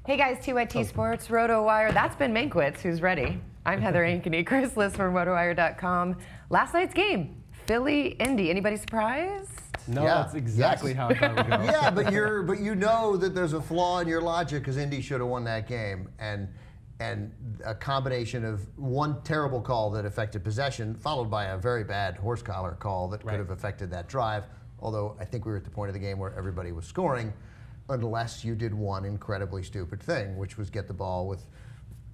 Hey guys, TYT Sports, RotoWire. That's Ben Mankiewicz, who's ready. I'm Heather Ankeny, Chris Liss from RotoWire.com. Last night's game, Philly-Indy. Anybody surprised? No, that's exactly how I thought it would go. Yeah, but you know that there's a flaw in your logic because Indy should have won that game, and a combination of one terrible call that affected possession, followed by a very bad horse collar call that could have affected that drive. Although I think we were at the point of the game where everybody was scoring, unless you did one incredibly stupid thing, which was get the ball with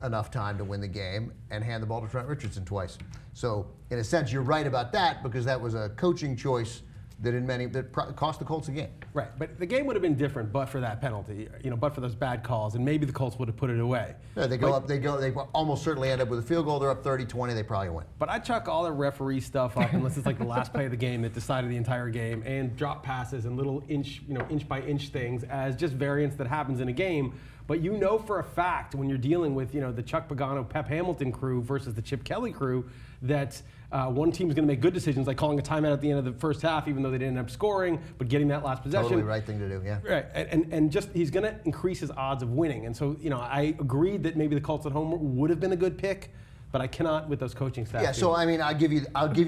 enough time to win the game and hand the ball to Trent Richardson twice. So in a sense, you're right about that because that was a coaching choice that cost the Colts a game. Right, but the game would have been different but for that penalty, but for those bad calls, and maybe the Colts would have put it away. Yeah, they almost certainly end up with a field goal. They're up 30-20, they probably win. But I chuck all the referee stuff up unless it's like the last play of the game that decided the entire game, and drop passes and little inch by inch things as just variance that happens in a game. But you know for a fact when you're dealing with the Chuck Pagano, Pep Hamilton crew versus the Chip Kelly crew that one team's going to make good decisions, like calling a timeout at the end of the first half, even though they didn't end up scoring, but getting that last possession. Totally right thing to do, yeah. Right, and just he's going to increase his odds of winning. And so, I agreed that maybe the Colts at home would have been a good pick, but I cannot with those coaching staff. Yeah, so I mean, I'll give you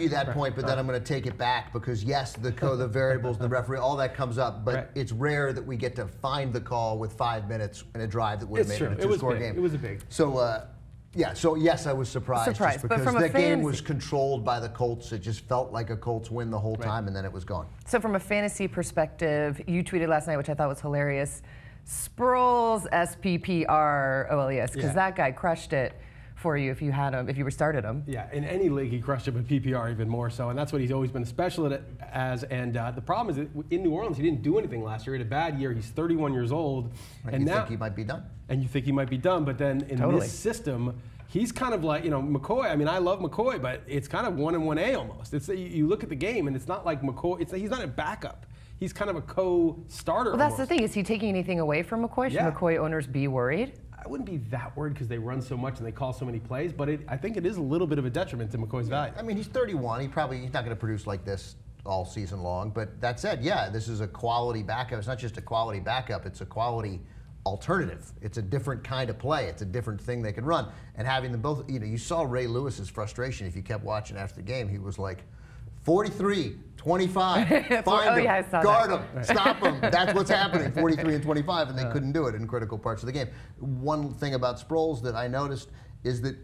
that point, but then I'm going to take it back because yes, the variables, the referee, all that comes up, but it's rare that we get to find the call with 5 minutes in a drive that would have made it a two-score game. It was a big. So. Yeah, so yes, I was surprised just because that game was controlled by the Colts. It just felt like a Colts win the whole time, and then it was gone. So from a fantasy perspective, you tweeted last night, which I thought was hilarious, Sproles, SPPROLES, because that guy crushed it for you if you had him, if you restarted him. Yeah, in any league he crushed it, but PPR even more so, and that's what he's always been a specialist as. And the problem is that in New Orleans he didn't do anything last year. He had a bad year. He's 31 years old, and you think he might be done. And you think he might be done, but then in this system, he's kind of like McCoy. I mean, I love McCoy, but it's kind of 1 and 1A almost. It's you look at the game, and it's not like McCoy. He's not a backup. He's kind of a co-starter. Well, that's the thing. Is he taking anything away from McCoy? Should McCoy owners be worried? I wouldn't be that worried because they run so much and they call so many plays, but I think it is a little bit of a detriment to McCoy's value. I mean, he's 31. He's not going to produce like this all season long. But that said, yeah, this is a quality backup. It's not just a quality backup. It's a quality alternative. It's a different kind of play. It's a different thing they can run. And having them both, you saw Ray Lewis's frustration. If you kept watching after the game, he was like, 43, 25, find him, guard him, stop him. That's what's happening, 43 and 25, and they couldn't do it in critical parts of the game. One thing about Sproles that I noticed is that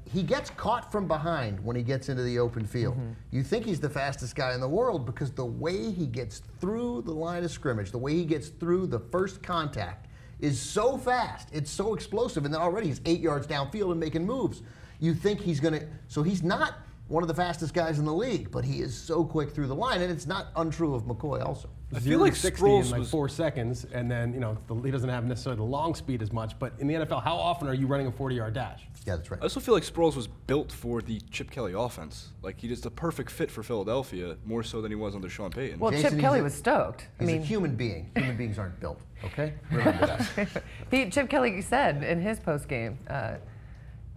he gets caught from behind when he gets into the open field. You think he's the fastest guy in the world because the way he gets through the line of scrimmage, the way he gets through the first contact is so fast, it's so explosive, and then already he's 8 yards downfield and making moves. You think he's going to, so he's not one of the fastest guys in the league, but he is so quick through the line, and it's not untrue of McCoy also. I feel like 60 in like 4 seconds, and then he doesn't have necessarily the long speed as much. But in the NFL, how often are you running a 40-yard dash? Yeah, that's right. I also feel like Sproles was built for the Chip Kelly offense. Like he's a perfect fit for Philadelphia, more so than he was under Sean Payton. Well, Jason, Chip Kelly was stoked. He's a human being. Human beings aren't built. Okay, remember that. Chip Kelly said in his post-game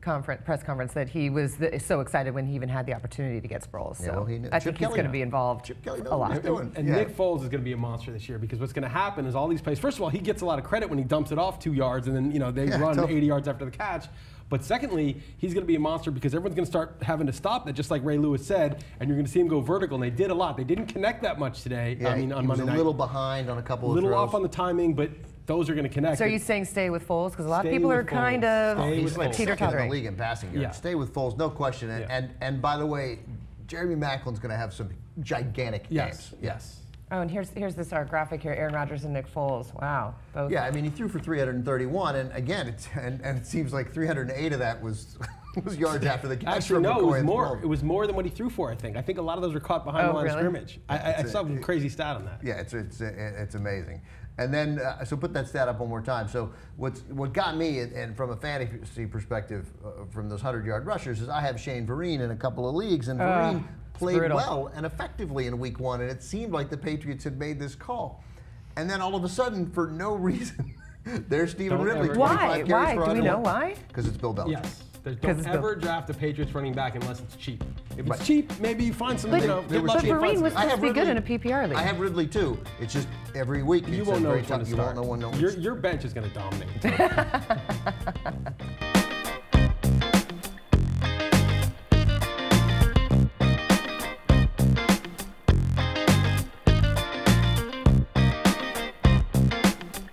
press conference that he was so excited when he even had the opportunity to get Sproles. So well, he knew. I think he's going to be involved a lot. And Nick Foles is going to be a monster this year because what's going to happen is all these plays. First of all, he gets a lot of credit when he dumps it off 2 yards, and then they run 80 yards after the catch. But secondly, he's going to be a monster because everyone's going to start having to stop that, just like Ray Lewis said, and you're going to see him go vertical. And they did a lot. They didn't connect that much today. Yeah, on Monday night. A little behind on a couple of throws. A little off on the timing, but those are going to connect. So are you saying stay with Foles? Because a lot of people are kind of teeter-tottering. In the league in passing yards. Stay with Foles, no question. And by the way, Jeremy Maclin's going to have some gigantic games. Yes. Oh, and here's this graphic here: Aaron Rodgers and Nick Foles. Wow. Both. Yeah, I mean, he threw for 331, and again, it seems like 308 of that was yards after the catch. Actually, no, it was more. It was more than what he threw for. I think a lot of those were caught behind the line of scrimmage. I saw some crazy stat on that. Yeah, it's amazing. And then, so put that stat up one more time. So what got me, and from a fantasy perspective, from those 100-yard rushers, is I have Shane Vereen in a couple of leagues, and Vereen played well and effectively in week 1, and it seemed like the Patriots had made this call. And then all of a sudden, for no reason, there's Stephen Ridley. Why? Do we know why? Because it's Bill Belichick. Yes. Don't ever draft a Patriots running back unless it's cheap. If it's cheap, maybe you find some. But, you know, they get were but lucky and find Vereen was some- supposed to be good in a PPR league. I have Ridley too. It's just every week. You it's won't a know very which one tough. to You won't start. know when. Your bench is going to dominate.